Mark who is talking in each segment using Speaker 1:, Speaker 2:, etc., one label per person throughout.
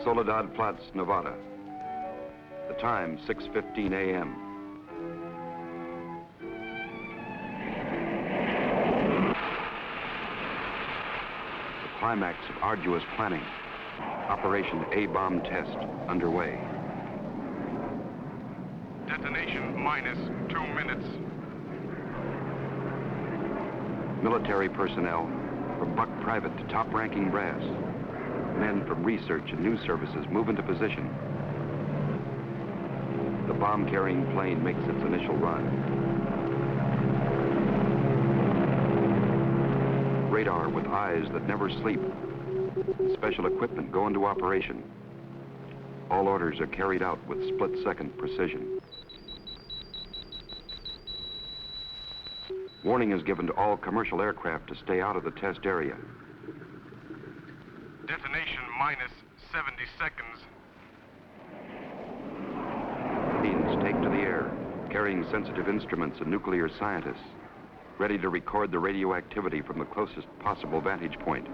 Speaker 1: Soledad Flats, Nevada. The time, 6:15 a.m. The climax of arduous planning. Operation A-bomb test underway.
Speaker 2: Detonation minus 2 minutes.
Speaker 1: Military personnel, from buck private to top-ranking brass. Men from research and news services move into position. The bomb-carrying plane makes its initial run. Radar with eyes that never sleep. Special equipment go into operation. All orders are carried out with split-second precision. Warning is given to all commercial aircraft to stay out of the test area.
Speaker 2: Detonation minus 70 seconds.
Speaker 1: Planes take to the air, carrying sensitive instruments and nuclear scientists, ready to record the radioactivity from the closest possible vantage point.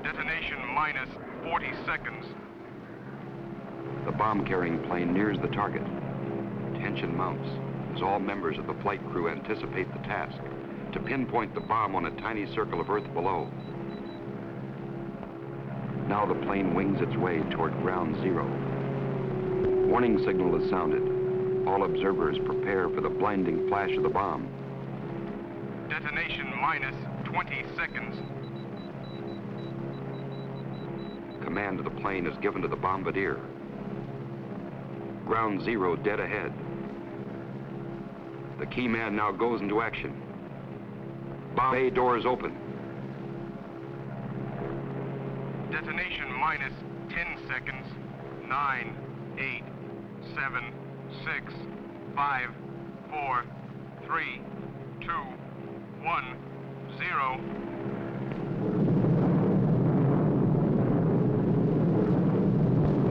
Speaker 2: Detonation minus 40 seconds.
Speaker 1: The bomb-carrying plane nears the target. Tension mounts as all members of the flight crew anticipate the task, to pinpoint the bomb on a tiny circle of Earth below. Now the plane wings its way toward ground zero. Warning signal is sounded. All observers prepare for the blinding flash of the bomb.
Speaker 2: Detonation minus 20 seconds.
Speaker 1: Command of the plane is given to the bombardier. Ground zero dead ahead. The key man now goes into action. Bomb bay doors open.
Speaker 2: Detonation minus 10 seconds. 9, 8, 7, 6, 5, 4, 3, 2, 1, 0.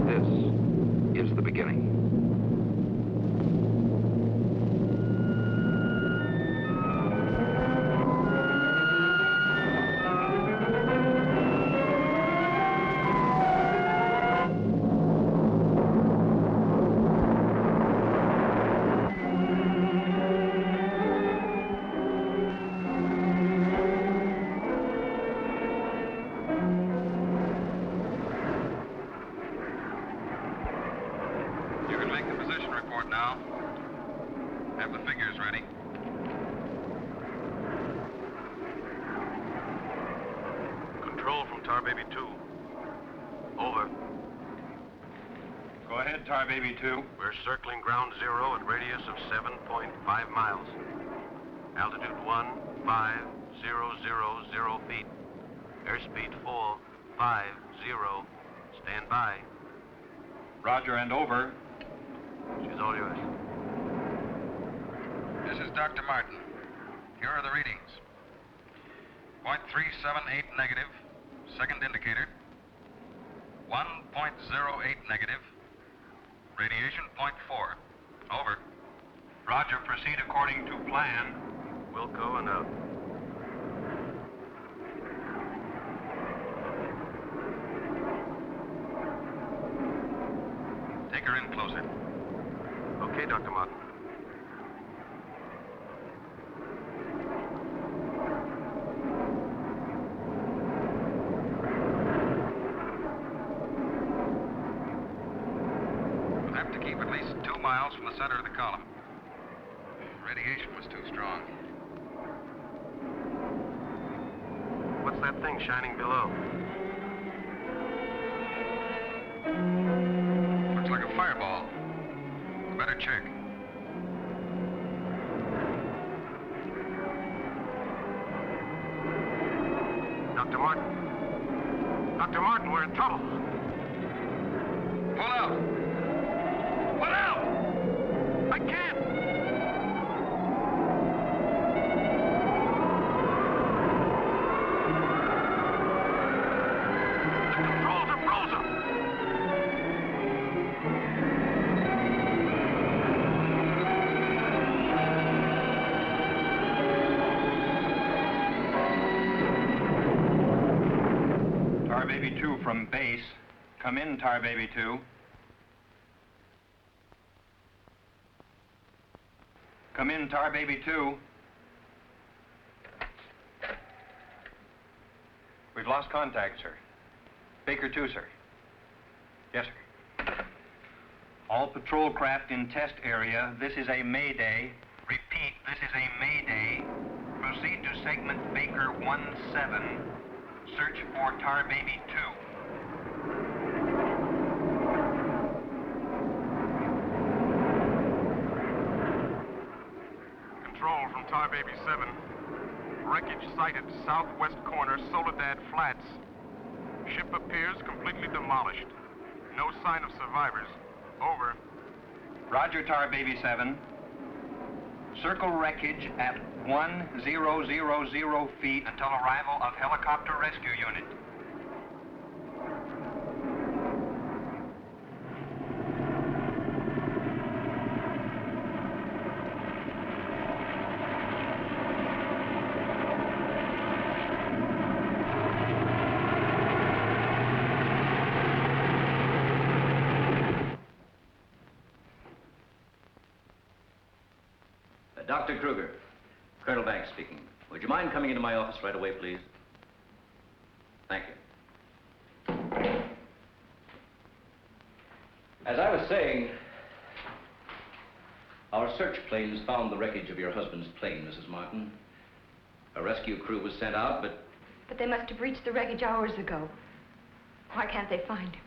Speaker 1: This is the beginning.
Speaker 2: You can make the position report now. Have the figures ready. Control from Tar Baby 2. Over.
Speaker 3: Go ahead, Tar Baby 2.
Speaker 4: We're circling ground zero at radius of 7.5 miles. Altitude 15,000 feet. Airspeed 450. Stand by.
Speaker 3: Roger and over.
Speaker 4: She's all yours.
Speaker 2: This is Dr. Martin. Here are the readings. 0.378 negative, second indicator. 1.08 negative. Radiation 0.4. Over.
Speaker 3: Roger, proceed according to plan.
Speaker 4: Wilco and out.
Speaker 2: Take her in closer.
Speaker 4: Okay, Dr. Martin.
Speaker 2: We'll have to keep at least 2 miles from the center of the column. Radiation was too strong.
Speaker 4: What's that thing shining below?
Speaker 2: Looks like a fireball. Better check.
Speaker 4: Dr. Martin. Dr. Martin, we're in trouble.
Speaker 2: Pull out! Pull out!
Speaker 4: I can't! The controls are frozen!
Speaker 3: Tar Baby 2 from base. Come in, Tar Baby 2. Come in, Tar Baby 2. We've lost contact, sir. Baker 2, sir. Yes, sir. All patrol craft in test area. This is a Mayday. Repeat, this is a Mayday. Proceed to segment Baker 17. Search for Tar Baby 2.
Speaker 5: Control from Tar Baby 7. Wreckage sighted southwest corner, Soledad Flats. Ship appears completely demolished. No sign of survivors. Over.
Speaker 3: Roger, Tar Baby 7. Circle wreckage at 1000 feet until arrival of helicopter rescue unit.
Speaker 6: Dr. Kruger, Colonel Banks speaking. Would you mind coming into my office right away, please? Thank you. As I was saying, our search planes found the wreckage of your husband's plane, Mrs. Martin. A rescue crew was sent out, but...
Speaker 7: But they must have reached the wreckage hours ago. Why can't they find him?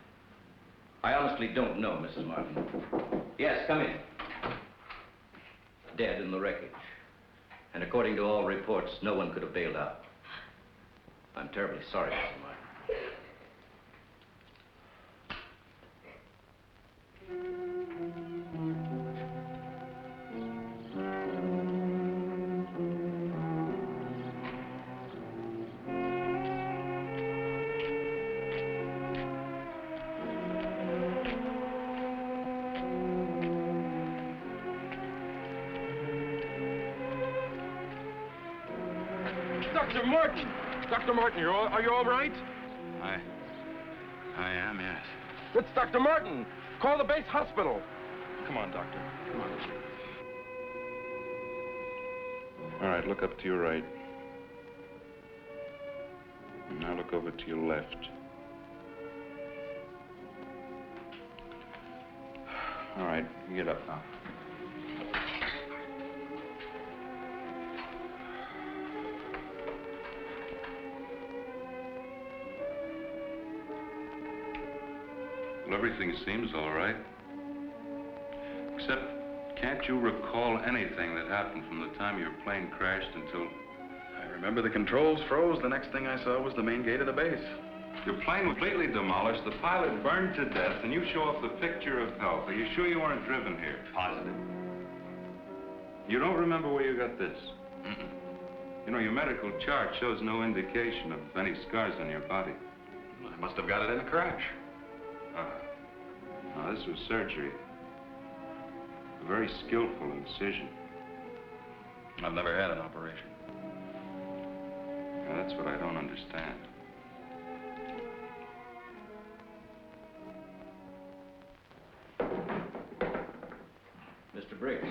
Speaker 6: I honestly don't know, Mrs. Martin. Yes, come in. Dead in the wreckage. And according to all reports, no one could have bailed out. I'm terribly sorry, Mrs. Martin.
Speaker 5: Dr. Martin! Dr. Martin, are you all right?
Speaker 3: I am, yes.
Speaker 5: It's Dr. Martin! Call the base hospital! Come on, Doctor. Come on.
Speaker 8: All right, look up to your right. And now look over to your left. All right, you get up now. Well, everything seems all right. Except, can't you recall anything that happened from the time your plane crashed until...
Speaker 1: I remember the controls froze. The next thing I saw was the main gate of the base.
Speaker 8: Your plane completely demolished, the pilot burned to death, and you show off the picture of health. Are you sure you weren't driven here?
Speaker 1: Positive.
Speaker 8: You don't remember where you got this? Mm-mm. You know, your medical chart shows no indication of any scars on your body.
Speaker 1: I must have got it in a crash.
Speaker 8: Now, this was surgery. A very skillful incision.
Speaker 1: I've never had an operation.
Speaker 8: Now, that's what I don't understand.
Speaker 6: Mr. Briggs.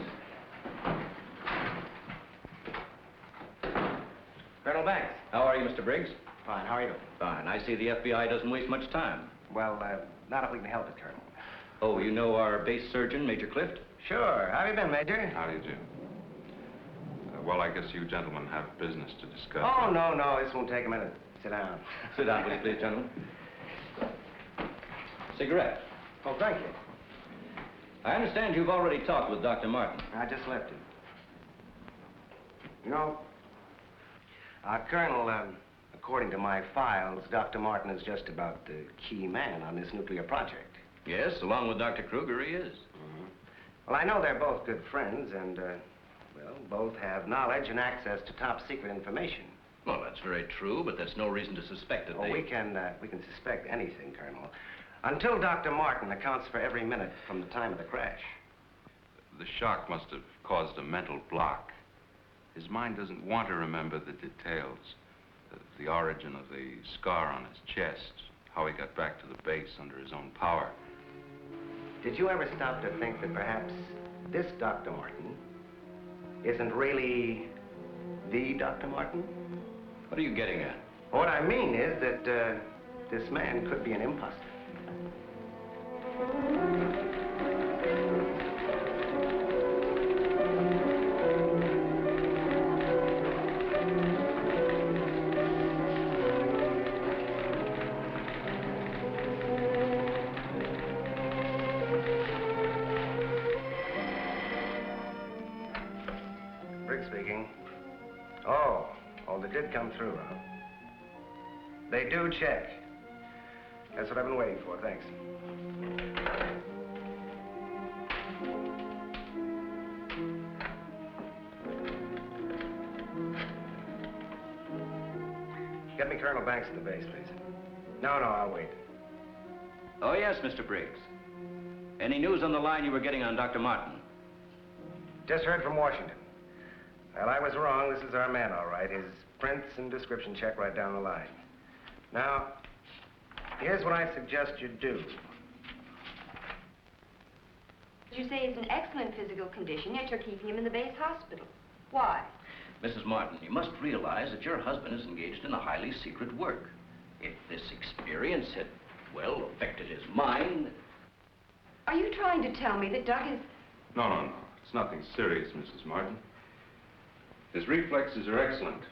Speaker 6: Colonel Banks. How are you, Mr. Briggs?
Speaker 9: Fine, how are you?
Speaker 6: Fine. I see the FBI doesn't waste much time.
Speaker 9: Well, not if we can help it, Colonel.
Speaker 6: Oh, you know our base surgeon, Major Clift?
Speaker 9: Sure. How have you been, Major?
Speaker 8: How do you do? Well, I guess you gentlemen have business to discuss.
Speaker 9: Oh, no, this won't take a minute. Sit down.
Speaker 6: Sit down, will you please, gentlemen? Cigarette.
Speaker 9: Oh, thank you.
Speaker 6: I understand you've already talked with Dr. Martin.
Speaker 9: I just left him. You know, Colonel, according to my files, Dr. Martin is just about the key man on this nuclear project.
Speaker 6: Yes, along with Dr. Kruger, he is.
Speaker 9: Mm-hmm. Well, I know they're both good friends, and, well, both have knowledge and access to top-secret information.
Speaker 6: Well, that's very true, but that's no reason to suspect that
Speaker 9: Oh,
Speaker 6: they...
Speaker 9: we can suspect anything, Colonel, until Dr. Martin accounts for every minute from the time of the crash.
Speaker 8: The shock must have caused a mental block. His mind doesn't want to remember the details. The origin of the scar on his chest, how he got back to the base under his own power.
Speaker 9: Did you ever stop to think that perhaps this Dr. Martin isn't really the Dr. Martin?
Speaker 6: What are you getting at?
Speaker 9: What I mean is that this man could be an imposter. Speaking. Oh, they did come through, huh? They do check. That's what I've been waiting for, thanks. Get me Colonel Banks at the base, please. No, I'll wait.
Speaker 6: Oh, yes, Mr. Briggs. Any news on the line you were getting on Dr. Martin?
Speaker 9: Just heard from Washington. Well, I was wrong. This is our man, all right. His prints and description check right down the line. Now, here's what I suggest you do.
Speaker 7: You say he's in excellent physical condition, yet you're keeping him in the base hospital. Why?
Speaker 6: Mrs. Martin, you must realize that your husband is engaged in a highly secret work. If this experience had, well, affected his mind...
Speaker 7: Are you trying to tell me that Doug is...
Speaker 8: No. It's nothing serious, Mrs. Martin. His reflexes are excellent.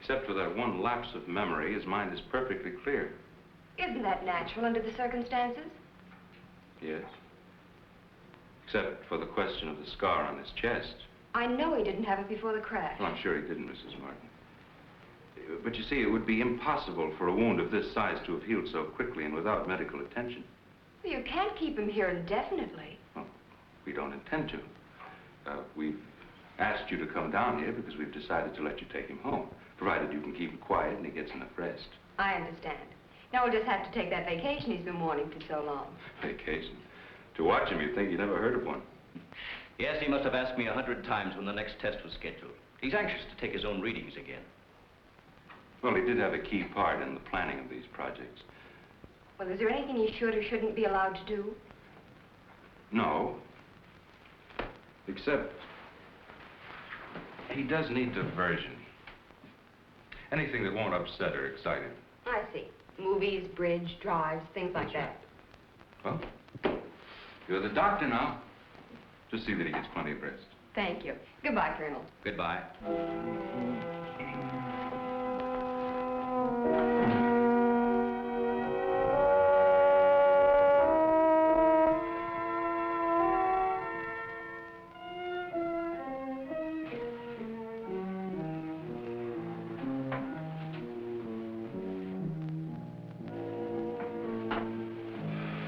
Speaker 8: Except for that one lapse of memory, his mind is perfectly clear.
Speaker 7: Isn't that natural under the circumstances?
Speaker 8: Yes. Except for the question of the scar on his chest.
Speaker 7: I know he didn't have it before the crash.
Speaker 8: Well, I'm sure he didn't, Mrs. Martin. But you see, it would be impossible for a wound of this size to have healed so quickly and without medical attention.
Speaker 7: Well, you can't keep him here indefinitely.
Speaker 8: Well, we don't intend to. We've asked you to come down here because we've decided to let you take him home, provided you can keep him quiet and he gets enough rest.
Speaker 7: I understand. Now we'll just have to take that vacation he's been wanting for so long.
Speaker 8: Vacation? To watch him, you'd think you never heard of one.
Speaker 6: Yes, he must have asked me 100 times when the next test was scheduled. He's anxious to take his own readings again.
Speaker 8: Well, he did have a key part in the planning of these projects.
Speaker 7: Well, is there anything he should or shouldn't be allowed to do?
Speaker 8: No. Except... he does need diversion. Anything that won't upset or excite him.
Speaker 7: I see. Movies, bridge, drives, things like that.
Speaker 8: Well, you're the doctor now. Just see that he gets plenty of rest.
Speaker 7: Thank you. Goodbye, Colonel.
Speaker 6: Goodbye.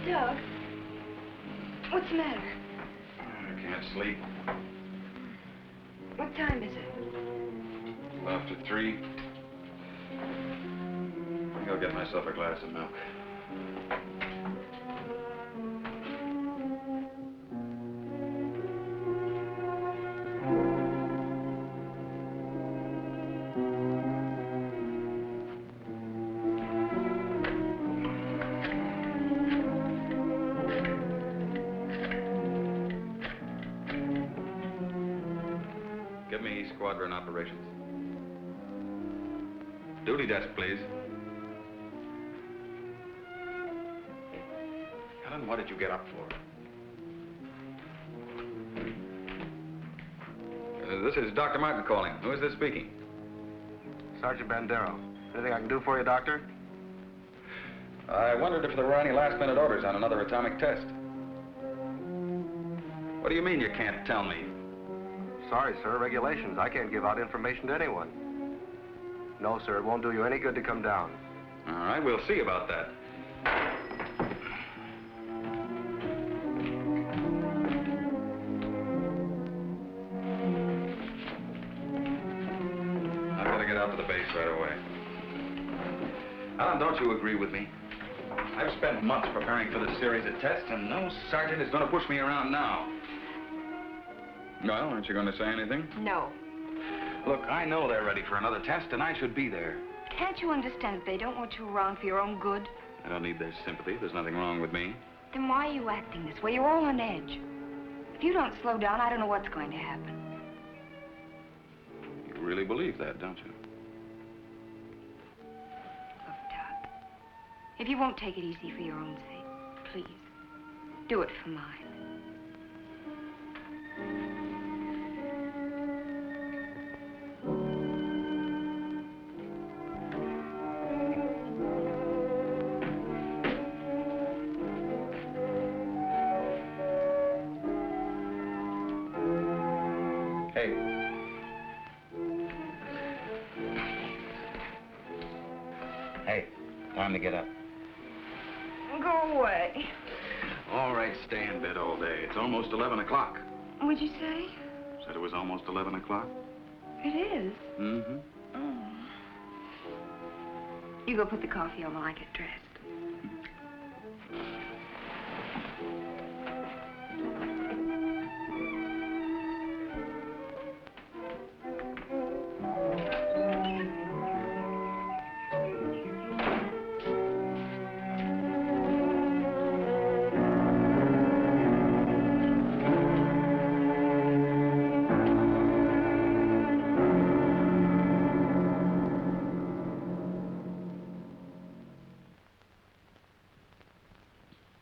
Speaker 7: Doug, what's the matter?
Speaker 8: I can't sleep.
Speaker 7: What time is it?
Speaker 8: After 3. I'll get myself a glass of milk.
Speaker 2: Give me squadron operations. Duty desk, please. Helen, what did you get up for? This is Dr. Martin calling. Who is this speaking?
Speaker 3: Sergeant Bandero. Anything I can do for you, Doctor?
Speaker 2: I wondered if there were any last-minute orders on another atomic test. What do you mean you can't tell me?
Speaker 3: Sorry, sir. Regulations. I can't give out information to anyone. No, sir. It won't do you any good to come down.
Speaker 2: All right, we'll see about that. I've got to get out to the base right away. Alan, don't you agree with me? I've spent months preparing for this series of tests, and no sergeant is going to push me around now. Well, aren't you going to say anything?
Speaker 7: No.
Speaker 2: Look, I know they're ready for another test, and I should be there.
Speaker 7: Can't you understand that they don't want you around for your own good?
Speaker 2: I don't need their sympathy. There's nothing wrong with me.
Speaker 7: Then why are you acting this way? You're all on edge. If you don't slow down, I don't know what's going to happen.
Speaker 2: You really believe that, don't you?
Speaker 7: Look, Todd, if you won't take it easy for your own sake, please, do it for mine.
Speaker 2: Hey. Hey, time to get up.
Speaker 7: Go away.
Speaker 2: All right, stay in bed all day. It's almost 11 o'clock.
Speaker 7: What'd you say?
Speaker 2: Said it was almost 11 o'clock?
Speaker 7: It is.
Speaker 2: Mm-hmm.
Speaker 7: Oh. You go put the coffee on while I get dressed.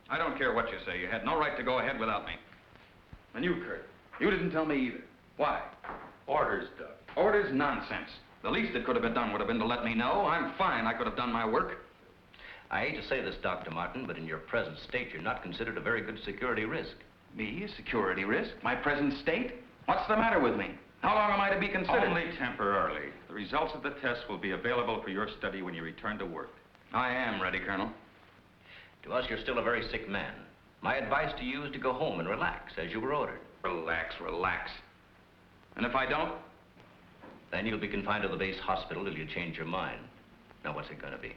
Speaker 2: I don't care what you say. You had no right to go ahead without me. And you, Kurt, you didn't tell me either. Why? Orders, Doug. Orders? Nonsense. The least that could have been done would have been to let me know. I'm fine. I could have done my work.
Speaker 6: I hate to say this, Dr. Martin, but in your present state, you're not considered a very good security risk.
Speaker 2: Me, a security risk? My present state? What's the matter with me? How long am I to be considered?
Speaker 8: Only temporarily. The results of the test will be available for your study when you return to work.
Speaker 2: I am ready, Colonel.
Speaker 6: To us, you're still a very sick man. My advice to you is to go home and relax, as you were ordered.
Speaker 2: Relax, relax. And if I don't?
Speaker 6: Then you'll be confined to the base hospital till you change your mind. Now, what's it going to be?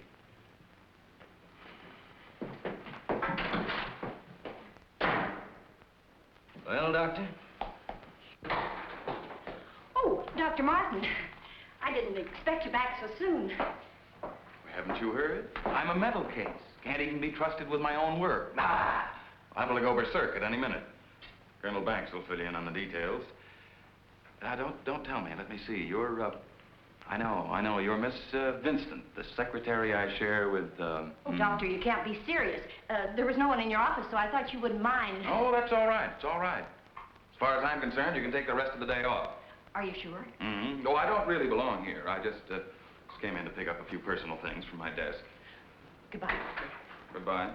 Speaker 6: Well, Doctor?
Speaker 7: Oh, Dr. Martin. I didn't expect you back so soon.
Speaker 2: Haven't you heard? I'm a mental case. Can't even be trusted with my own work. Liable to go berserk at any minute. Colonel Banks will fill you in on the details. Don't tell me. Let me see. You're, I know. You're Miss Vincent, the secretary I share with,
Speaker 7: Oh, Doctor, you can't be serious. There was no one in your office, so I thought you wouldn't mind.
Speaker 2: Oh, that's all right. It's all right. As far as I'm concerned, you can take the rest of the day off.
Speaker 7: Are you sure?
Speaker 2: Mm-hmm. Oh, I don't really belong here. I just came in to pick up a few personal things from my desk.
Speaker 7: Goodbye, Doctor.
Speaker 2: Goodbye.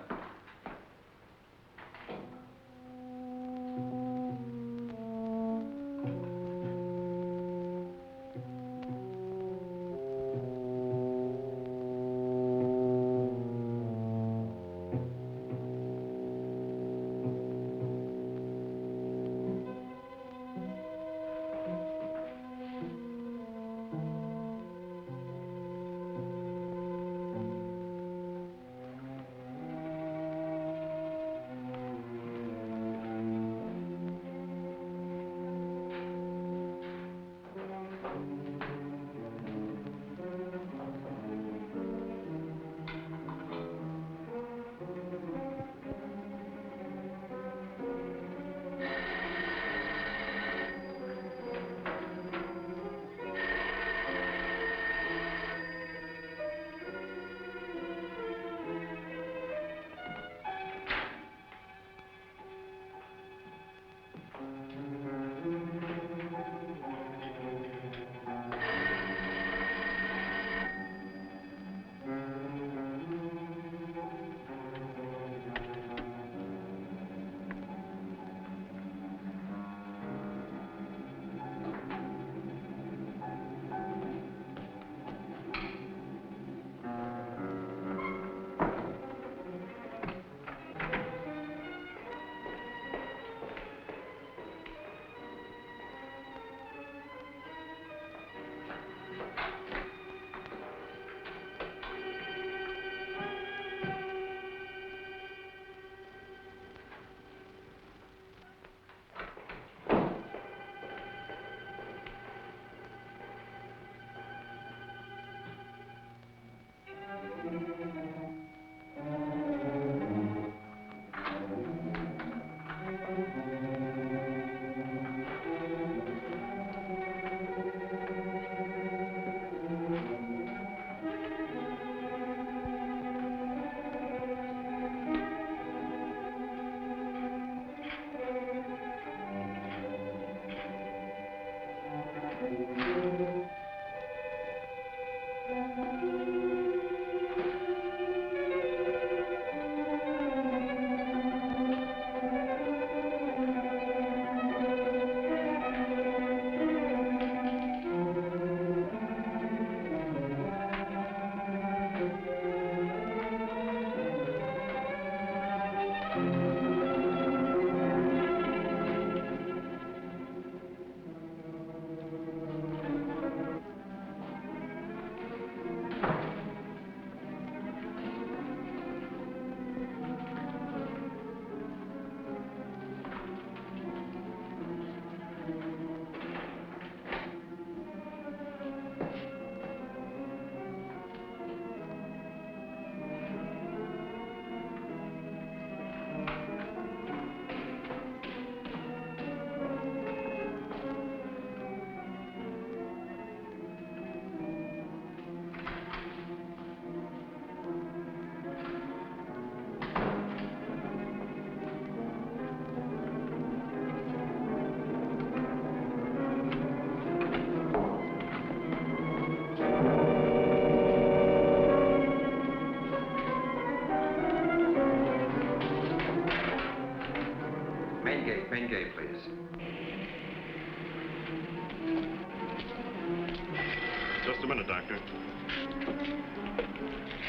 Speaker 5: minute, Doctor.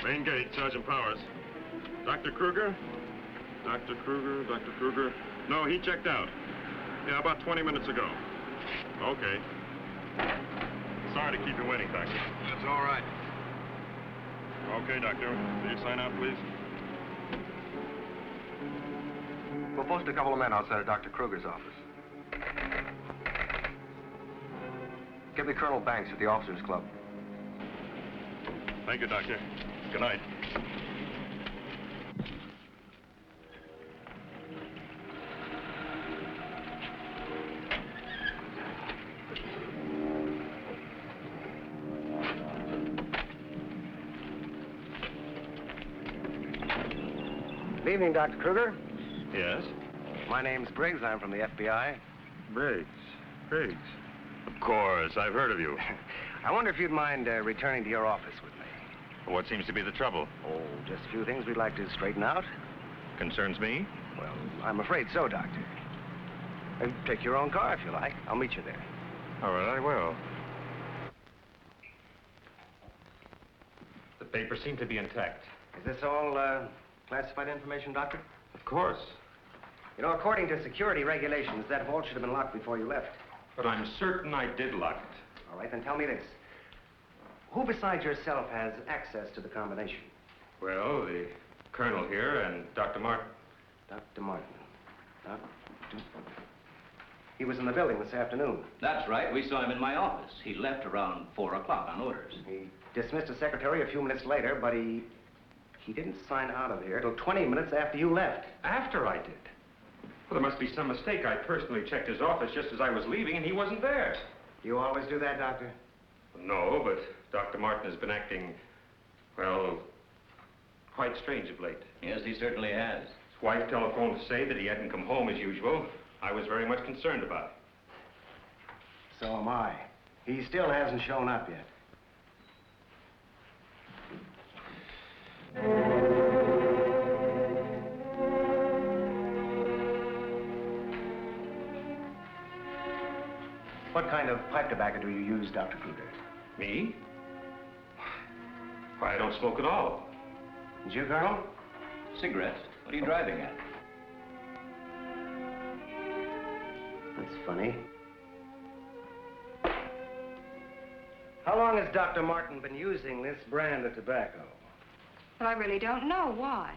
Speaker 5: Main gate, Sergeant Powers. Dr. Kruger? Dr. Kruger? No, he checked out. Yeah, about 20 minutes ago. Okay. Sorry to keep you waiting, Doctor.
Speaker 2: That's all right.
Speaker 5: Okay, Doctor. Will you sign out, please?
Speaker 9: We'll post a couple of men outside of Dr. Kruger's office. Give me Colonel Banks at the Officers Club.
Speaker 5: Thank you, Doctor. Good night.
Speaker 9: Good evening, Dr. Kruger.
Speaker 8: Yes?
Speaker 9: My name's Briggs. I'm from the FBI.
Speaker 8: Briggs. Of course, I've heard of you.
Speaker 9: I wonder if you'd mind returning to your office with me.
Speaker 8: What seems to be the trouble?
Speaker 9: Oh, just a few things we'd like to straighten out.
Speaker 8: Concerns me?
Speaker 9: Well, I'm afraid so, Doctor. Take your own car if you like. I'll meet you there.
Speaker 8: All right, I will. The papers seem to be intact.
Speaker 9: Is this all classified information, Doctor?
Speaker 8: Of course.
Speaker 9: You know, according to security regulations, that vault should have been locked before you left.
Speaker 8: But I'm certain I did lock it.
Speaker 9: All right, then tell me this. Who besides yourself has access to the combination?
Speaker 8: Well, the colonel here and Dr. Martin.
Speaker 9: Dr. Martin. He was in the building this afternoon.
Speaker 6: That's right. We saw him in my office. He left around 4 o'clock on orders.
Speaker 9: He dismissed a secretary a few minutes later, but he didn't sign out of here till 20 minutes after you left.
Speaker 8: After I did? Well, there must be some mistake. I personally checked his office just as I was leaving, and he wasn't there.
Speaker 9: Do you always do that, Doctor?
Speaker 8: No, but Dr. Martin has been acting, well, quite strange of late.
Speaker 6: Yes, he certainly has.
Speaker 8: His wife telephoned to say that he hadn't come home as usual. I was very much concerned about it.
Speaker 9: So am I. He still hasn't shown up yet. What kind of pipe tobacco do you use, Dr. Kruger?
Speaker 8: Me? Why, I don't smoke at all.
Speaker 9: And you, Colonel?
Speaker 6: Cigarettes? What are you driving at?
Speaker 9: That's funny. How long has Dr. Martin been using this brand of tobacco?
Speaker 7: Well, I really don't know. Why?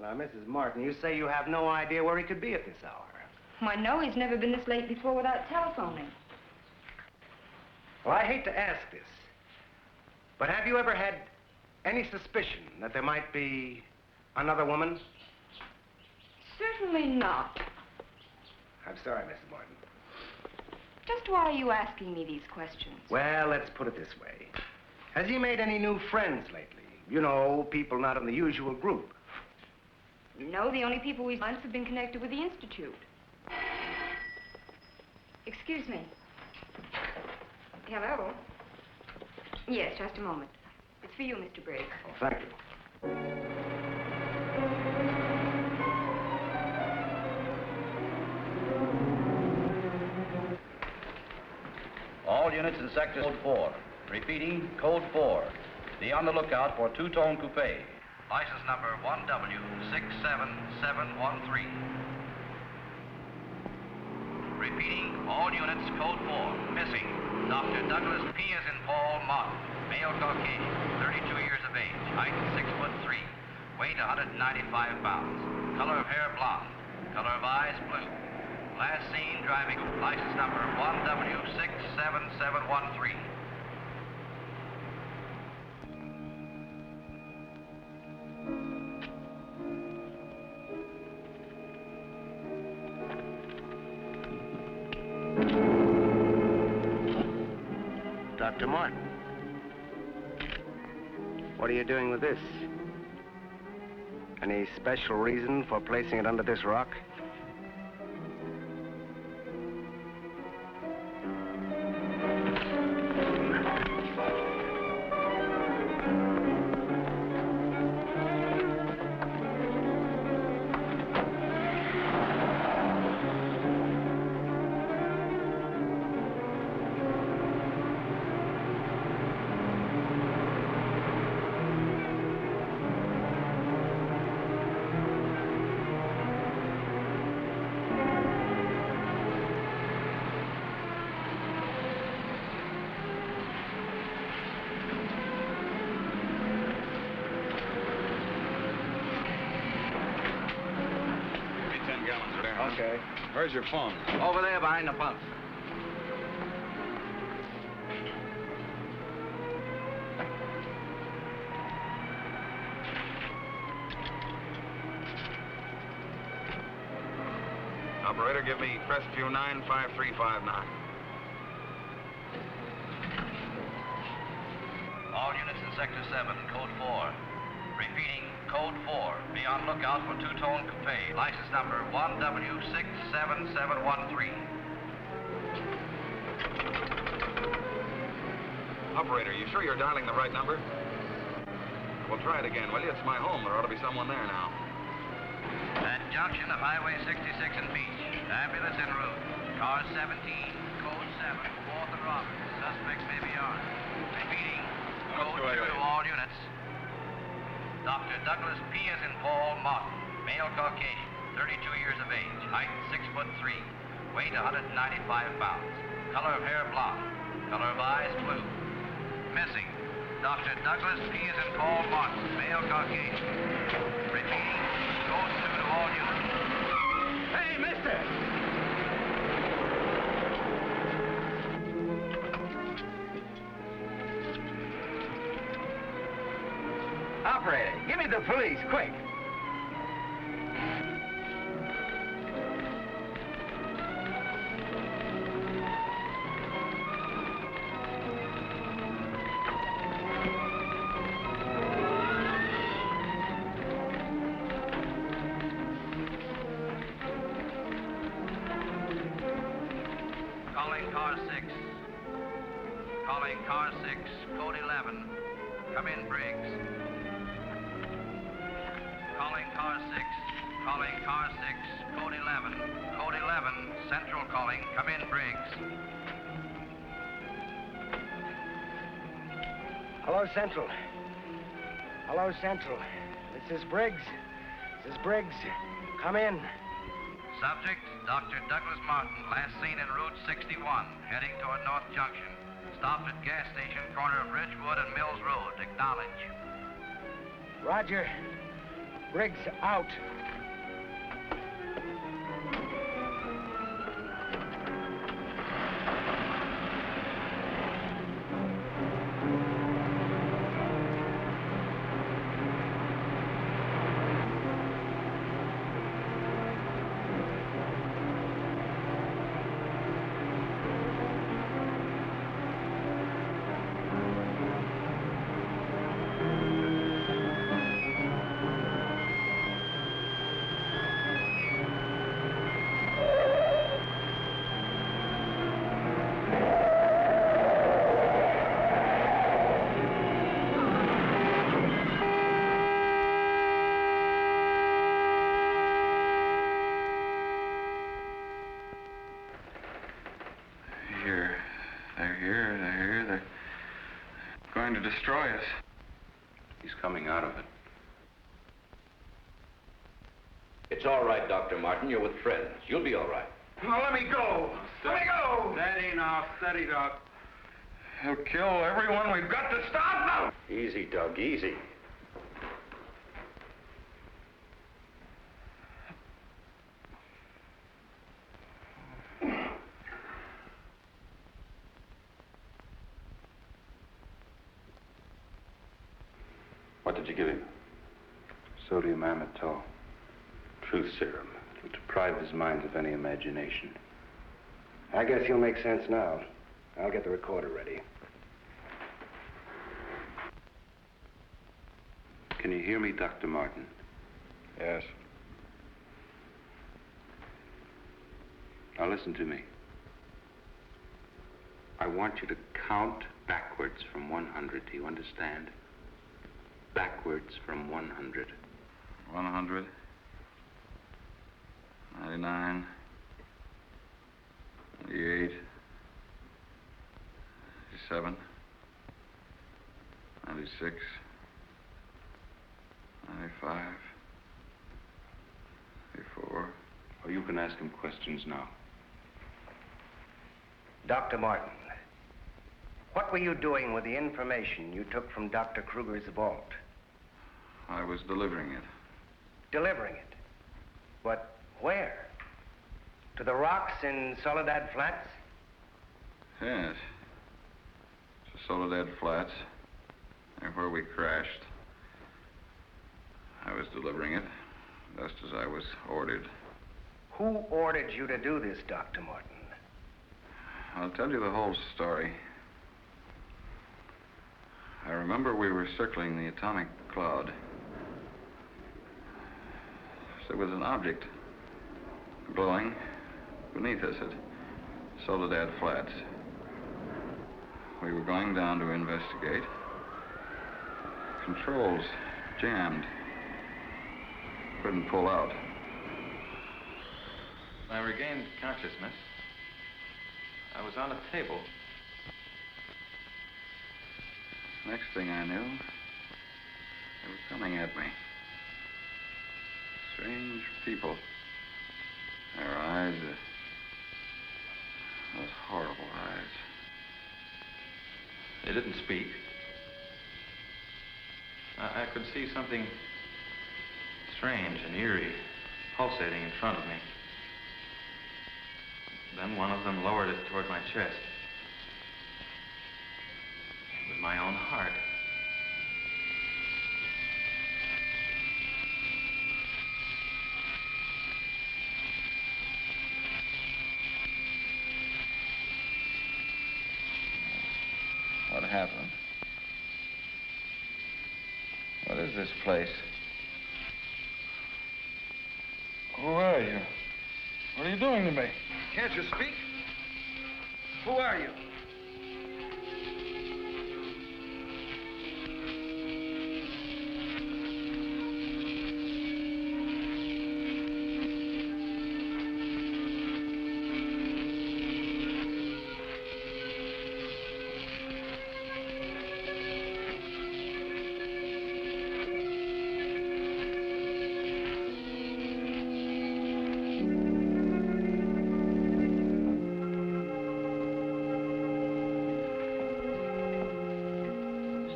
Speaker 9: Now, Mrs. Martin, you say you have no idea where he could be at this hour.
Speaker 7: Well, I know he's never been this late before without telephoning.
Speaker 9: Well, I hate to ask this, but have you ever had any suspicion that there might be another woman?
Speaker 7: Certainly not.
Speaker 9: I'm sorry, Mrs. Martin.
Speaker 7: Just why are you asking me these questions?
Speaker 9: Well, let's put it this way. Has he made any new friends lately? You know, people not in the usual group.
Speaker 7: No, the only people we've met have been connected with the Institute. Excuse me. Hello? Yes, just a moment. It's for you, Mr. Briggs.
Speaker 9: Oh, thank you.
Speaker 6: All units in Sector Code 4. Repeating, Code 4. Be on the lookout for two-tone coupe. License number 1W67713. Repeating, all units, Code 4. Missing, Dr. Douglas P. as in Paul Martin. Male Caucasian, 32 years of age. Height 6'3". Weight 195 pounds. Color of hair blonde. Color of eyes blue. Last seen driving. License number 1W67713.
Speaker 9: Dr. Martin. What are you doing with this? Any special reason for placing it under this rock? Okay.
Speaker 2: Where's your phone?
Speaker 6: Over there behind the pump.
Speaker 2: Operator, give me Crestview 95359.
Speaker 6: All units in Sector 7, Code 4. Repeating, Code 4. Be on lookout for two-tone coupe. License number 1W67713.
Speaker 2: Operator, you sure you're dialing the right number? Well, try it again, will you? It's my home. There ought to be someone there now.
Speaker 6: At junction of Highway 66 and Beach. Ambulance en route. Car 17, Code 7, 4th and Roberts. Suspects may be armed. Repeating, Code 2 to all units. Dr. Douglas P. as in Paul Martin, male Caucasian, 32 years of age, height 6'3", weight 195 pounds, color of hair blonde, color of eyes blue. Missing, Dr. Douglas P. as in Paul Martin, male Caucasian. Repeating, Code 2 to all units.
Speaker 9: Hey, mister! Operator, give me the police, quick.
Speaker 6: Calling car 6. Calling car 6, Code 11. Come in, Briggs. Calling car 6. Calling car 6, Code 11. Code 11, Central calling. Come in, Briggs.
Speaker 9: Hello, Central. Hello, Central. This is Briggs. This is Briggs. Come in.
Speaker 6: Subject, Dr. Douglas Martin, last seen en route 61, heading toward North Junction. Stopped at gas station, corner of Ridgewood and Mills Road. Acknowledge.
Speaker 9: Roger. Briggs out.
Speaker 2: They're going to destroy us.
Speaker 8: He's coming out of it.
Speaker 10: It's all right, Dr. Martin. You're with friends. You'll be all right.
Speaker 3: Now, let me go. Let me go.
Speaker 8: Steady now, steady, Doc.
Speaker 2: He'll kill everyone. We've got to stop now.
Speaker 10: Easy, Doug, easy.
Speaker 8: What did you give him? Sodium amytal. Truth serum. It'll deprive his mind of any imagination.
Speaker 9: I guess he'll make sense now. I'll get the recorder ready.
Speaker 8: Can you hear me, Dr. Martin?
Speaker 2: Yes.
Speaker 8: Now listen to me. I want you to count backwards from 100. Do you understand? Backwards from 100.
Speaker 2: 100. 99. 98. 97. 96. 95. 84.
Speaker 8: Oh, you can ask him questions now.
Speaker 9: Dr. Martin, what were you doing with the information you took from Dr. Kruger's vault?
Speaker 2: I was delivering it.
Speaker 9: Delivering it? But where? To the rocks in Soledad Flats?
Speaker 8: Yes. Soledad Flats. They're where we crashed. I was delivering it, just as I was ordered.
Speaker 9: Who ordered you to do this, Dr. Martin?
Speaker 8: I'll tell you the whole story. I remember we were circling the atomic cloud. There was an object glowing beneath us at Soledad Flats. We were going down to investigate. Controls jammed. Couldn't pull out.
Speaker 2: I regained consciousness. I was on a table.
Speaker 8: Next thing I knew, they were coming at me. Strange people. Their eyes, those horrible eyes.
Speaker 2: They didn't speak. I could see something strange and eerie pulsating in front of me. Then one of them lowered it toward my chest. It was my own heart.
Speaker 8: What happened? What is this place?
Speaker 11: Who are you? What are you doing to me?
Speaker 9: Can't you speak? Who are you?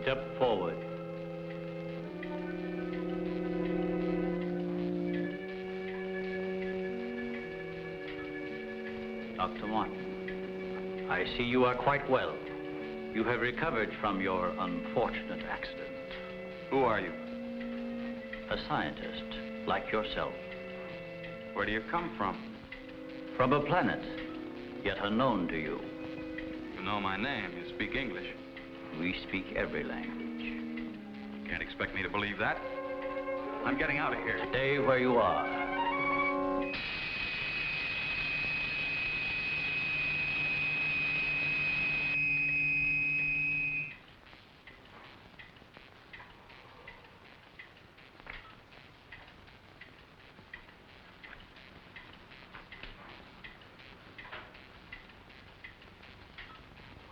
Speaker 6: Step forward. Dr. Martin, I see you are quite well. You have recovered from your unfortunate accident.
Speaker 2: Who are you?
Speaker 6: A scientist, like yourself.
Speaker 2: Where do you come from?
Speaker 6: From a planet, yet unknown to you.
Speaker 2: You know my name. You speak English.
Speaker 6: We speak every language.
Speaker 2: Can't expect me to believe that. I'm getting out of here.
Speaker 6: Stay where you are.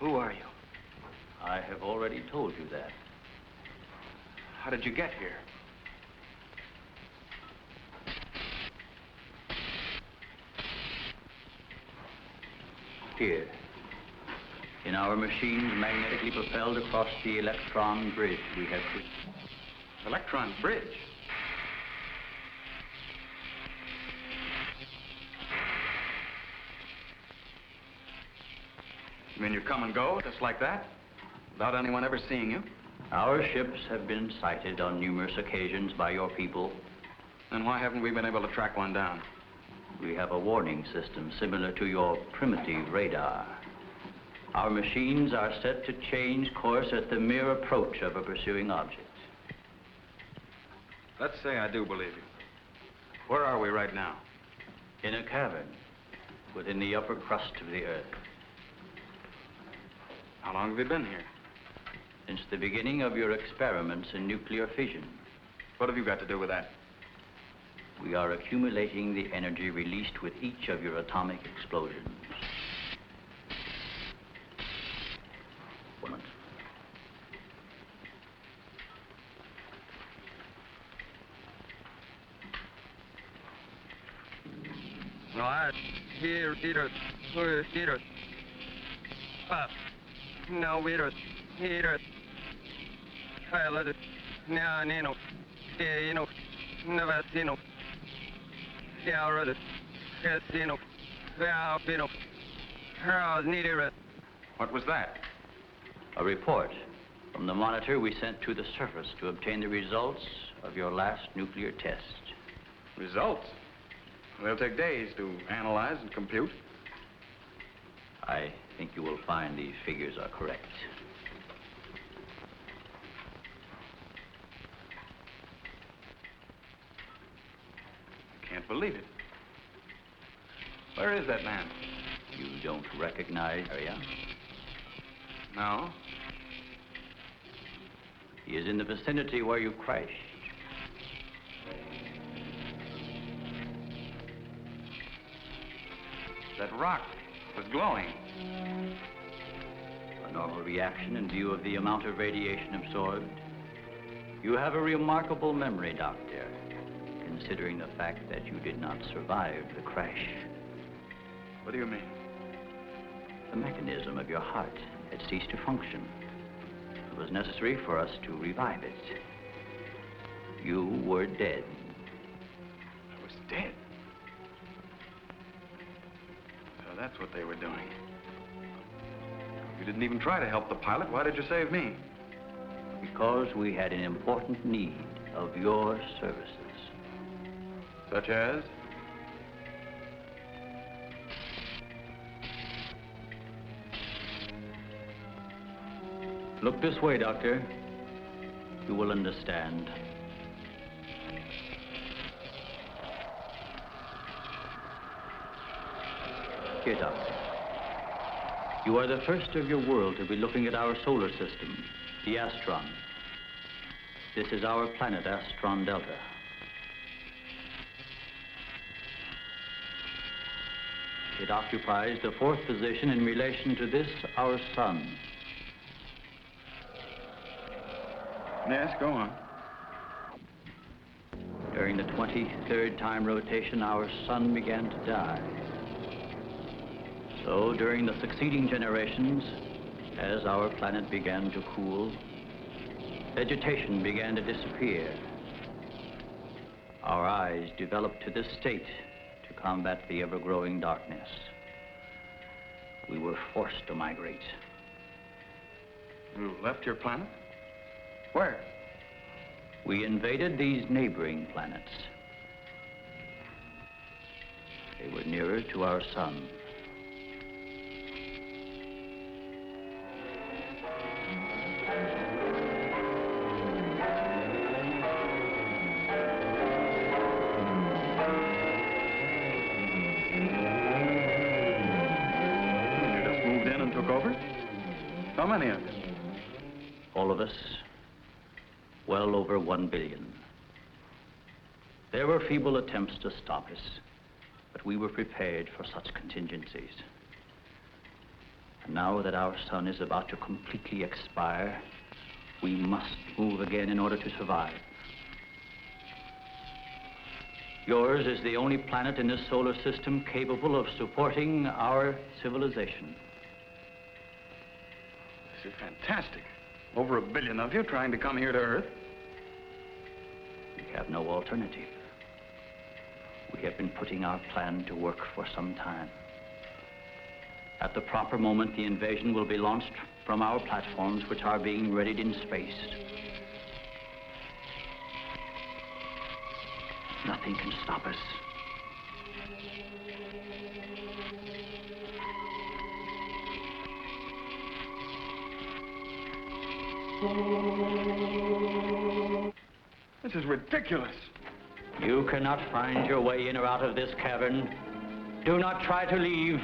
Speaker 9: Who are you?
Speaker 6: I have already told you that.
Speaker 9: How did you get here?
Speaker 6: Here. In our machines magnetically propelled across the electron bridge we have created.
Speaker 2: Electron bridge? You mean you come and go, just like that? Without anyone ever seeing you?
Speaker 6: Our ships have been sighted on numerous occasions by your people.
Speaker 2: Then why haven't we been able to track one down?
Speaker 6: We have a warning system similar to your primitive radar. Our machines are set to change course at the mere approach of a pursuing object.
Speaker 2: Let's say I do believe you. Where are we right now?
Speaker 6: In a cavern within the upper crust of the Earth.
Speaker 2: How long have you been here?
Speaker 6: Since the beginning of your experiments in nuclear fission.
Speaker 2: What have you got to do with that?
Speaker 6: We are accumulating the energy released with each of your atomic explosions. Moment.
Speaker 11: No, I here it. No, we don't. Here. I let it. Now, Nino. Never seen. Yeah, read it. Casino.
Speaker 2: What was that?
Speaker 6: A report from the monitor we sent to the surface to obtain the results of your last nuclear test.
Speaker 2: Results? They'll take days to analyze and compute.
Speaker 6: I think you will find these figures are correct.
Speaker 2: I can't believe it. Where is that man?
Speaker 6: You don't recognize area?
Speaker 2: No.
Speaker 6: He is in the vicinity where you crashed.
Speaker 2: That rock was glowing.
Speaker 6: A normal reaction in view of the amount of radiation absorbed. You have a remarkable memory, Doctor, considering the fact that you did not survive the crash.
Speaker 2: What do you mean?
Speaker 6: The mechanism of your heart had ceased to function. It was necessary for us to revive it. You were dead.
Speaker 2: I was dead? So that's what they were doing. You didn't even try to help the pilot. Why did you save me?
Speaker 6: Because we had an important need of your services.
Speaker 2: Such as?
Speaker 6: Look this way, Doctor. You will understand. Here, Doctor. You are the first of your world to be looking at our solar system, the Astron. This is our planet, Astron Delta. It occupies the fourth position in relation to this, our sun.
Speaker 2: Yes, go on.
Speaker 6: During the 23rd time rotation, our sun began to die. So, during the succeeding generations, as our planet began to cool, vegetation began to disappear. Our eyes developed to this state to combat the ever-growing darkness. We were forced to migrate.
Speaker 2: You left your planet? Where?
Speaker 6: We invaded these neighboring planets. They were nearer to our sun.
Speaker 2: You just moved in and took over? How many of you?
Speaker 6: All of us. Well over 1 billion. There were feeble attempts to stop us, but we were prepared for such contingencies. And now that our sun is about to completely expire, we must move again in order to survive. Yours is the only planet in this solar system capable of supporting our civilization.
Speaker 2: This is fantastic. Over 1 billion of you trying to come here to Earth.
Speaker 6: We have no alternative. We have been putting our plan to work for some time. At the proper moment, the invasion will be launched from our platforms, which are being readied in space. Nothing can stop us.
Speaker 2: This is ridiculous.
Speaker 6: You cannot find your way in or out of this cavern. Do not try to leave.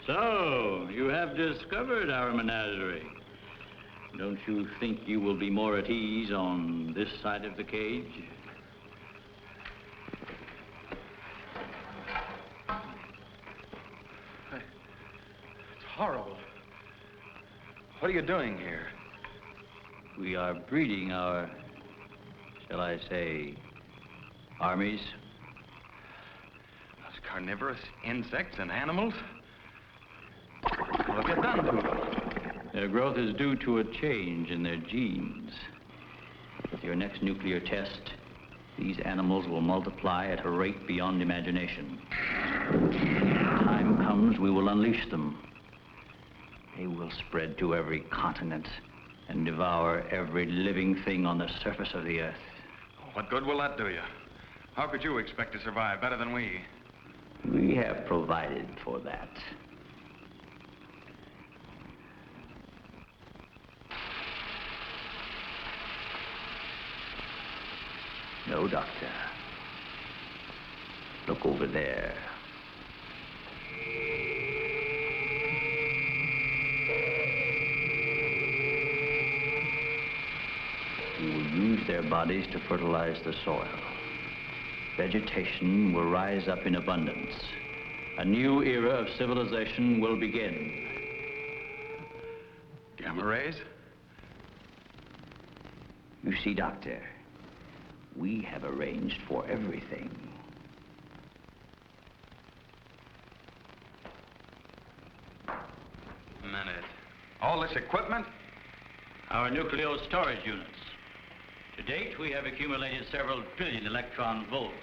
Speaker 12: So, you have discovered our menagerie. Don't you think you will be more at ease on this side of the cage?
Speaker 2: It's horrible. What are you doing here?
Speaker 12: We are breeding our, shall I say, armies.
Speaker 2: Those carnivorous insects and animals? What have you done to them?
Speaker 12: Their growth is due to a change in their genes. With your next nuclear test, these animals will multiply at a rate beyond imagination. When the time comes, we will unleash them. They will spread to every continent and devour every living thing on the surface of the earth.
Speaker 2: What good will that do you? How could you expect to survive better than we?
Speaker 12: We have provided for that. No, Doctor. Look over there. We will use their bodies to fertilize the soil. Vegetation will rise up in abundance. A new era of civilization will begin.
Speaker 2: Gamma rays?
Speaker 12: You see, Doctor, we have arranged for everything.
Speaker 2: A minute. All this equipment?
Speaker 12: Our nuclear storage units. To date, we have accumulated several billion electron volts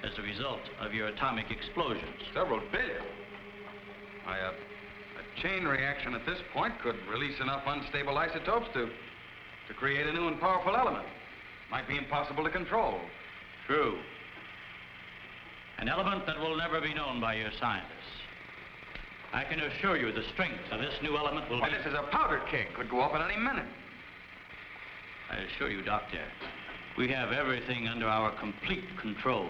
Speaker 12: as a result of your atomic explosions.
Speaker 2: Several billion? I chain reaction at this point could release enough unstable isotopes to create a new and powerful element. Might be impossible to control.
Speaker 12: True. An element that will never be known by your scientists. I can assure you the strength of this new element will
Speaker 2: Why,
Speaker 12: be...
Speaker 2: this is a powder keg. Could go off at any minute.
Speaker 12: I assure you, Doctor, we have everything under our complete control.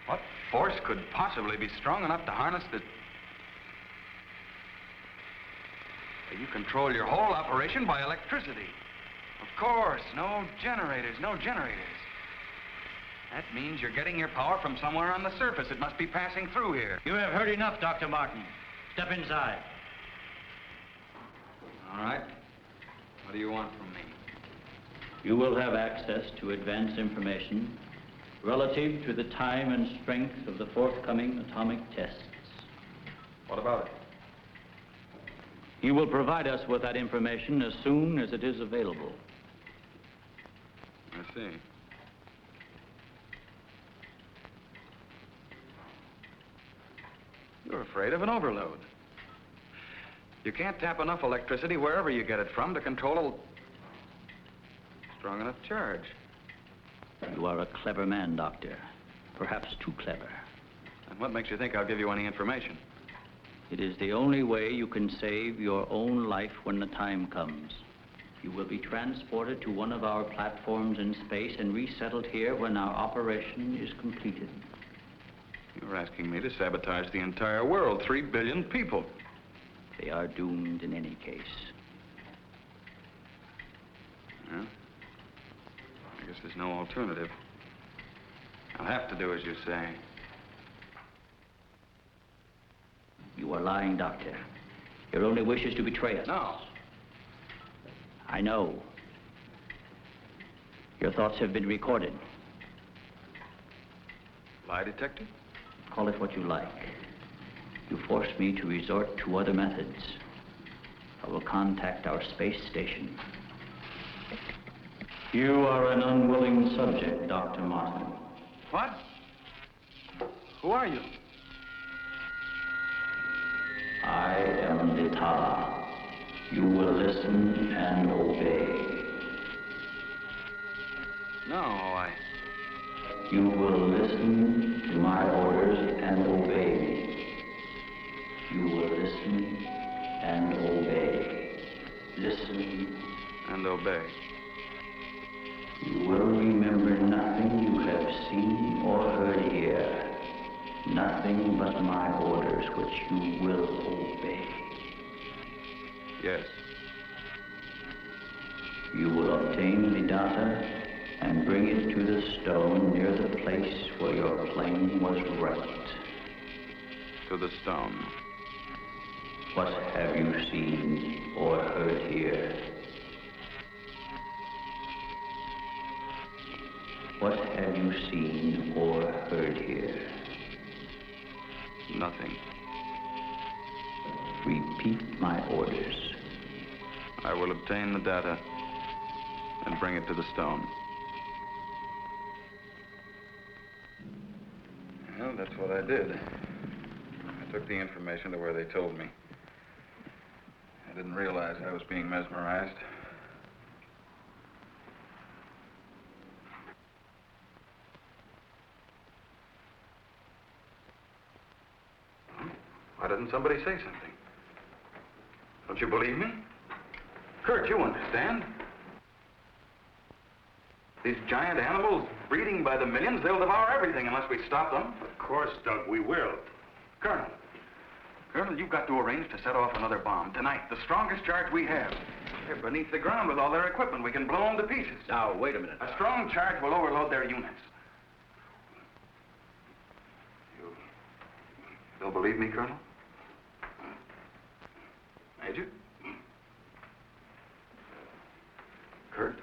Speaker 2: What force could possibly be strong enough to harness the... You control your whole operation by electricity. Of course, no generators. That means you're getting your power from somewhere on the surface. It must be passing through here.
Speaker 12: You have heard enough, Dr. Martin. Step inside.
Speaker 2: All right. What do you want from me?
Speaker 12: You will have access to advanced information relative to the time and strength of the forthcoming atomic tests.
Speaker 2: What about it?
Speaker 12: You will provide us with that information as soon as it is available.
Speaker 2: I see. You're afraid of an overload. You can't tap enough electricity wherever you get it from to control a strong enough charge.
Speaker 12: You are a clever man, Doctor. Perhaps too clever.
Speaker 2: And what makes you think I'll give you any information?
Speaker 12: It is the only way you can save your own life when the time comes. You will be transported to one of our platforms in space and resettled here when our operation is completed.
Speaker 2: You're asking me to sabotage the entire world, 3 billion people.
Speaker 12: They are doomed in any case.
Speaker 2: Yeah? I guess there's no alternative. I'll have to do as you say.
Speaker 12: You are lying, Doctor. Your only wish is to betray us.
Speaker 2: No.
Speaker 12: I know. Your thoughts have been recorded.
Speaker 2: Lie detector?
Speaker 12: Call it what you like. You force me to resort to other methods. I will contact our space station. You are an unwilling subject, Dr. Martin.
Speaker 2: What? Who are you?
Speaker 12: I am Dita. You will listen and obey.
Speaker 2: No,
Speaker 12: You will listen to my orders and obey me. You will listen and obey. Listen
Speaker 2: and obey.
Speaker 12: You will remember nothing you have seen or heard here. Nothing but my orders which you will obey.
Speaker 2: Yes.
Speaker 12: You will obtain the data and bring it to the stone near the place where your plane was wrecked.
Speaker 2: To the stone.
Speaker 12: What have you seen or heard here? What have you seen or heard here?
Speaker 2: Nothing.
Speaker 12: Repeat my orders.
Speaker 2: I will obtain the data and bring it to the stone. Well, that's what I did. I took the information to where they told me. I didn't realize I was being mesmerized. Why didn't somebody say something? Don't you believe me? Kurt, you understand. These giant animals breeding by the millions, they'll devour everything unless we stop them.
Speaker 13: Of course, Doug, we will.
Speaker 2: Colonel, you've got to arrange to set off another bomb tonight. The strongest charge we have. They're beneath the ground with all their equipment. We can blow them to pieces.
Speaker 10: Now, wait a minute.
Speaker 2: A strong charge will overload their units. You'll believe me, Colonel? Major? Kurt?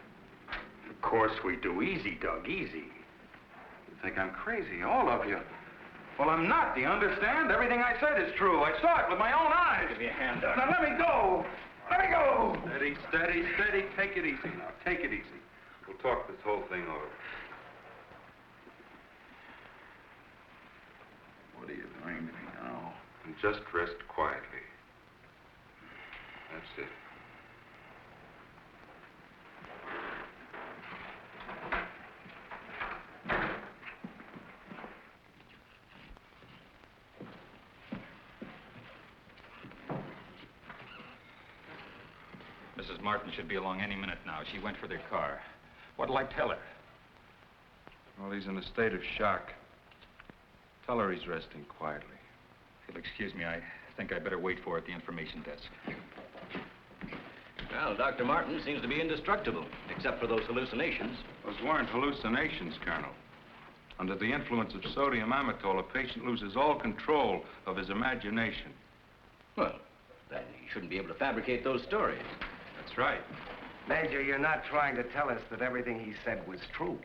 Speaker 13: Of course we do. Easy, Doug, easy.
Speaker 2: You think I'm crazy, all of you. Well, I'm not, do you understand? Everything I said is true. I saw it with my own eyes.
Speaker 13: Give me a hand, Doug.
Speaker 2: Now, let me go. Let me go.
Speaker 8: Steady, steady, steady. Take it easy now. Take it easy. We'll talk this whole thing over.
Speaker 2: What are you doing to me now?
Speaker 8: And just rest quietly. That's it.
Speaker 2: Mrs. Martin should be along any minute now. She went for their car. What'll I tell her?
Speaker 8: Well, he's in a state of shock. Tell her he's resting quietly.
Speaker 2: If you'll excuse me, I think I'd better wait for her at the information desk.
Speaker 10: Well, Dr. Martin seems to be indestructible, except for those hallucinations.
Speaker 8: Those weren't hallucinations, Colonel. Under the influence of sodium amytal, a patient loses all control of his imagination.
Speaker 10: Well, then he shouldn't be able to fabricate those stories.
Speaker 8: That's right.
Speaker 9: Major, you're not trying to tell us that everything he said was true.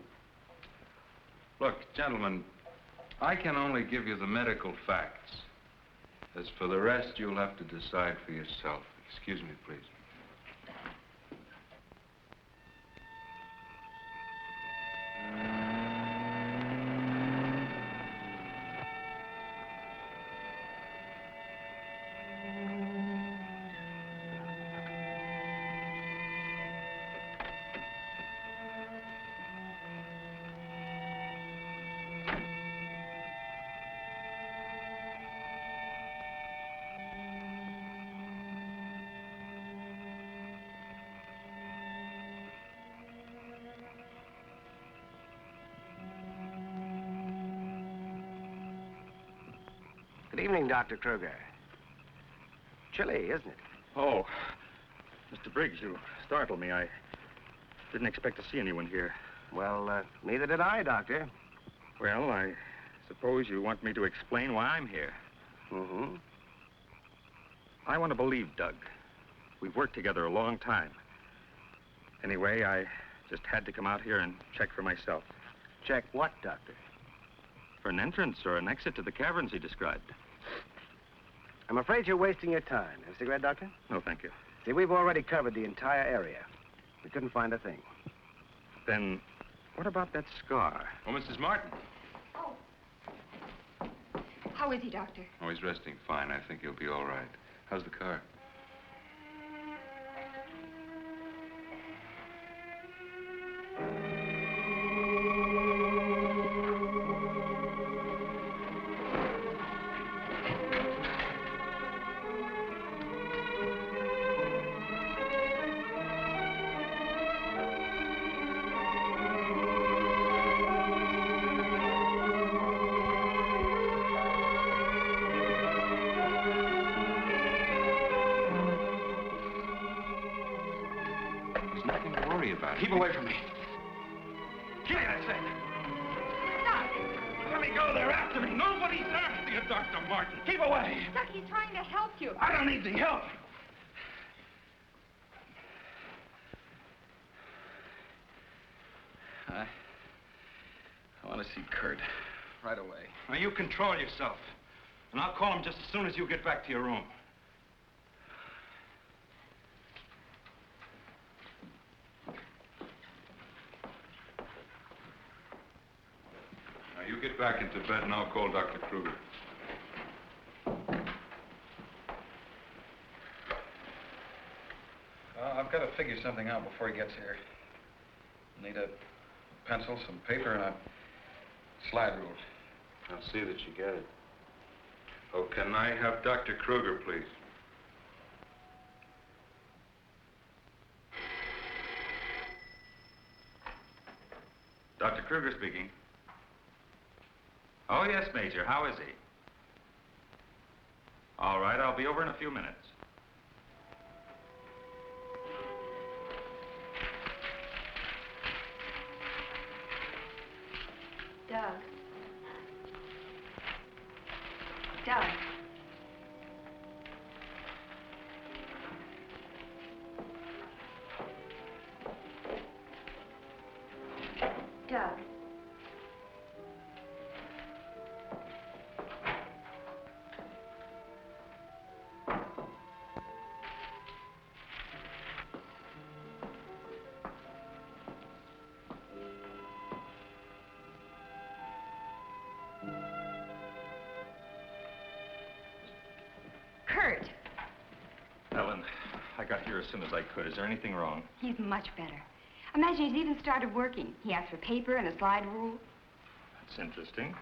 Speaker 8: Look, gentlemen, I can only give you the medical facts. As for the rest, you'll have to decide for yourself. Excuse me, please.
Speaker 9: Good evening, Dr. Kruger. Chilly, isn't it?
Speaker 13: Oh, Mr. Briggs, you startled me. I didn't expect to see anyone here.
Speaker 9: Well, neither did I, Doctor.
Speaker 13: Well, I suppose you want me to explain why I'm here.
Speaker 9: Mm-hmm.
Speaker 13: I want to believe Doug. We've worked together a long time. Anyway, I just had to come out here and check for myself.
Speaker 9: Check what, Doctor?
Speaker 13: For an entrance or an exit to the caverns he described.
Speaker 9: I'm afraid you're wasting your time. Have a cigarette, Doctor?
Speaker 13: No, thank you.
Speaker 9: See, we've already covered the entire area. We couldn't find a thing.
Speaker 13: Then, what about that scar?
Speaker 8: Oh, Mrs. Martin.
Speaker 7: Oh. How is he, Doctor?
Speaker 8: Oh, he's resting fine. I think he'll be all right. How's the car?
Speaker 2: Keep away from me. Give me that thing.
Speaker 7: Doc!
Speaker 2: Let me go. They're after me. Nobody's after you, Dr. Martin. Keep away.
Speaker 7: Doc, he's trying to help you.
Speaker 2: I don't need the help. I want to see Kurt right away.
Speaker 8: Now, you control yourself. And I'll call him just as soon as you get back to your room. Now, you get back into bed and I'll call Dr. Kruger.
Speaker 2: I've got to figure something out before he gets here. Need a pencil, some paper, and a slide rule.
Speaker 8: I'll see that you get it. Oh, can I have Dr. Kruger, please?
Speaker 2: Dr. Kruger speaking. Oh, yes, Major. How is he? All right, I'll be over in a few minutes.
Speaker 7: Doug. Doug. Doug. Kurt.
Speaker 13: Ellen, I got here as soon as I could. Is there anything wrong?
Speaker 7: He's much better. Imagine he's even started working. He asked for paper and a slide rule.
Speaker 13: That's interesting.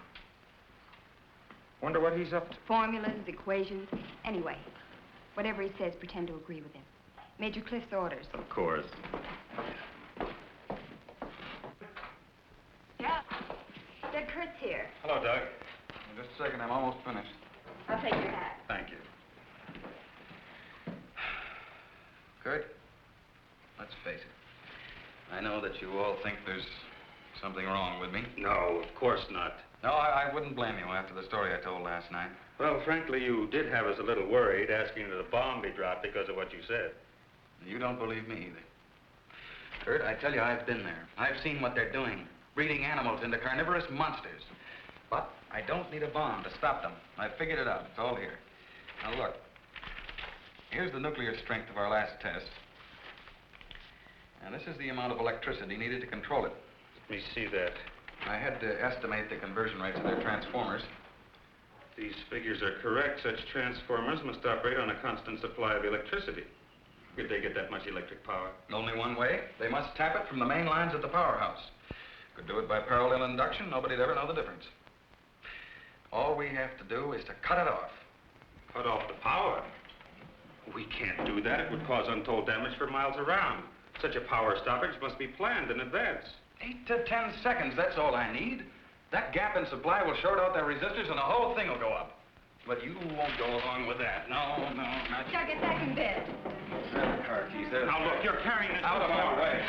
Speaker 13: Wonder what he's up to.
Speaker 7: Formulas, equations. Anyway, whatever he says, pretend to agree with him. Major Cliff's orders.
Speaker 13: Of course.
Speaker 7: Yeah. Doug Kurt's here.
Speaker 2: Hello, Doug. Just a second, I'm almost finished.
Speaker 7: I'll take your hat.
Speaker 2: Thank you. Kurt, let's face it. I know that you all think there's something wrong with me.
Speaker 13: No, of course not.
Speaker 2: No, I wouldn't blame you after the story I told last night.
Speaker 13: Well, frankly, you did have us a little worried, asking that a bomb be dropped because of what you said.
Speaker 2: You don't believe me either. Kurt, I tell you, I've been there. I've seen what they're doing, breeding animals into carnivorous monsters. But I don't need a bomb to stop them. I've figured it out. It's all here. Now, look. Here's the nuclear strength of our last test. And this is the amount of electricity needed to control it.
Speaker 13: Let me see that.
Speaker 2: I had to estimate the conversion rates of their transformers.
Speaker 13: These figures are correct. Such transformers must operate on a constant supply of electricity. Could they get that much electric power?
Speaker 2: Only one way. They must tap it from the main lines at the powerhouse. Could do it by parallel induction. Nobody'd ever know the difference. All we have to do is to cut it off.
Speaker 13: Cut off the power? We can't do that. It would cause untold damage for miles around. Such a power stoppage must be planned in advance.
Speaker 2: 8 to 10 seconds, that's all I need. That gap in supply will short out their resistors and the whole thing will go up. But you won't go along with that. No, not you.
Speaker 7: Doug, get back in bed.
Speaker 2: There's the car keys. There's
Speaker 13: Now, look, you're carrying this
Speaker 2: out of my way.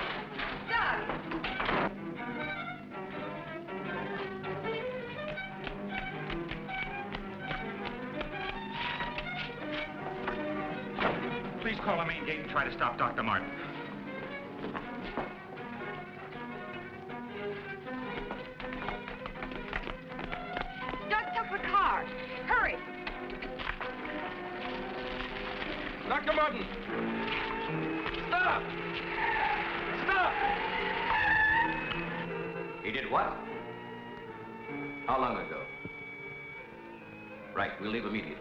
Speaker 7: Doug!
Speaker 13: Please call the main gate and try to stop Dr. Martin.
Speaker 7: Doug, stop the car. Hurry.
Speaker 2: Dr. Martin! Stop! Stop!
Speaker 10: He did what? How long ago? Right, we'll leave immediately.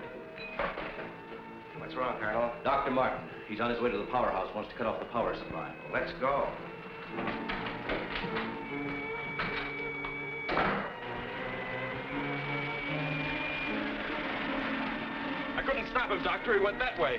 Speaker 9: What's wrong, Colonel?
Speaker 10: Dr. Martin, he's on his way to the powerhouse, wants to cut off the power supply.
Speaker 9: Let's go.
Speaker 13: I couldn't stop him, Doctor. He went that way.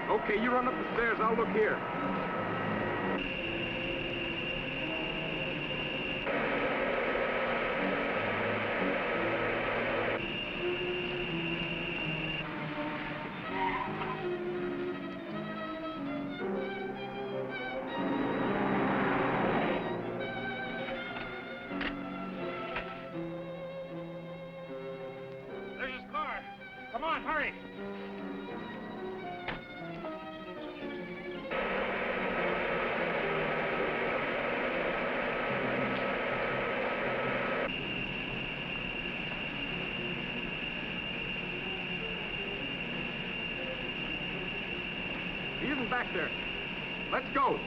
Speaker 5: Okay, you run up the stairs. I'll look here.
Speaker 13: There's his car. Come on, hurry.
Speaker 14: isn't back there. Let's go.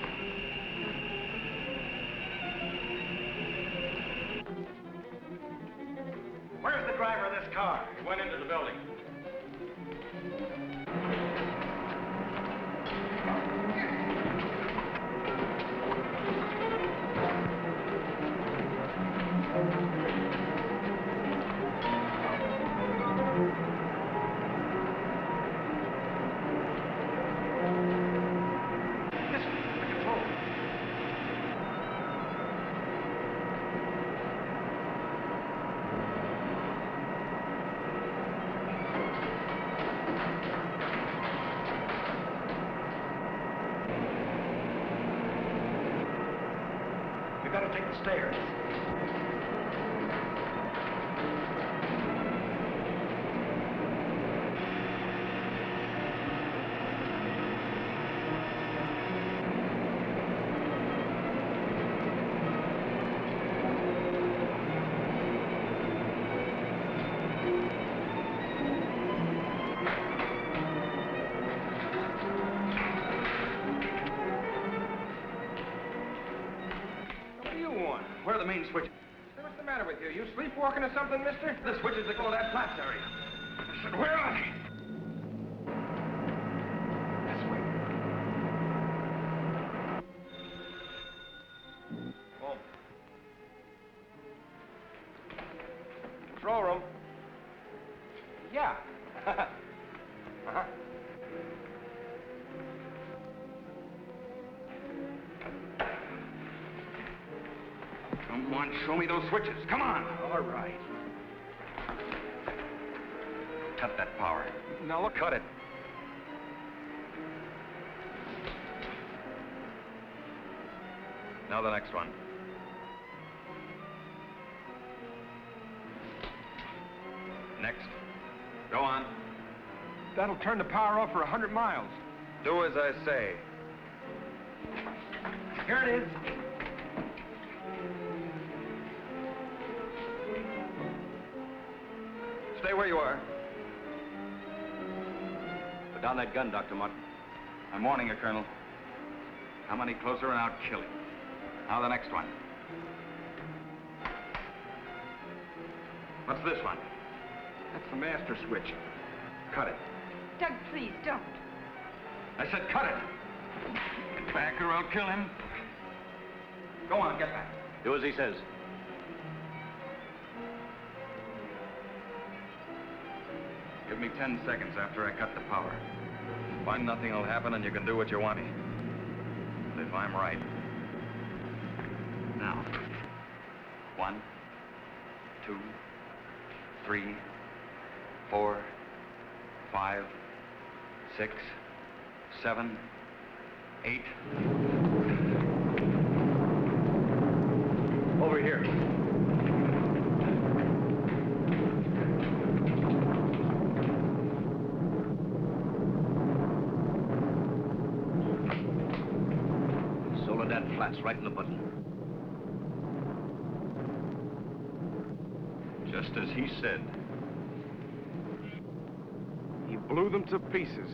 Speaker 3: Where's the driver of this car?
Speaker 2: He went into the building.
Speaker 3: We've got to take the stairs.
Speaker 14: Where are the main switches? What's the matter with you? You sleepwalking or something, mister?
Speaker 2: The switches that go to that flats area.
Speaker 14: I said, where are they? This way. Oh. Control room. Yeah. Uh-huh.
Speaker 2: Come on, show me those switches. Come on.
Speaker 14: All right.
Speaker 2: Cut that power.
Speaker 14: Now look.
Speaker 2: Cut it. Now the next one. Next. Go on.
Speaker 14: That'll turn the power off for 100 miles.
Speaker 2: Do as I say.
Speaker 14: Here it is.
Speaker 2: Stay where you are. Put down that gun, Dr. Martin. I'm warning you, Colonel. Come any closer and I'll kill him. Now the next one. What's this one?
Speaker 14: That's the master switch.
Speaker 2: Cut it.
Speaker 7: Doug, please, don't.
Speaker 2: I said cut it. Get back or I'll kill him. Go on, get back.
Speaker 10: Do as he says.
Speaker 2: Give me 10 seconds after I cut the power. Find nothing will happen and you can do what you want to. But if I'm right. Now. 1, 2, 3, 4, 5, 6, 7, 8.
Speaker 14: Over here.
Speaker 10: Soledad Flats, right in the button.
Speaker 2: Just as he said.
Speaker 14: He blew them to pieces.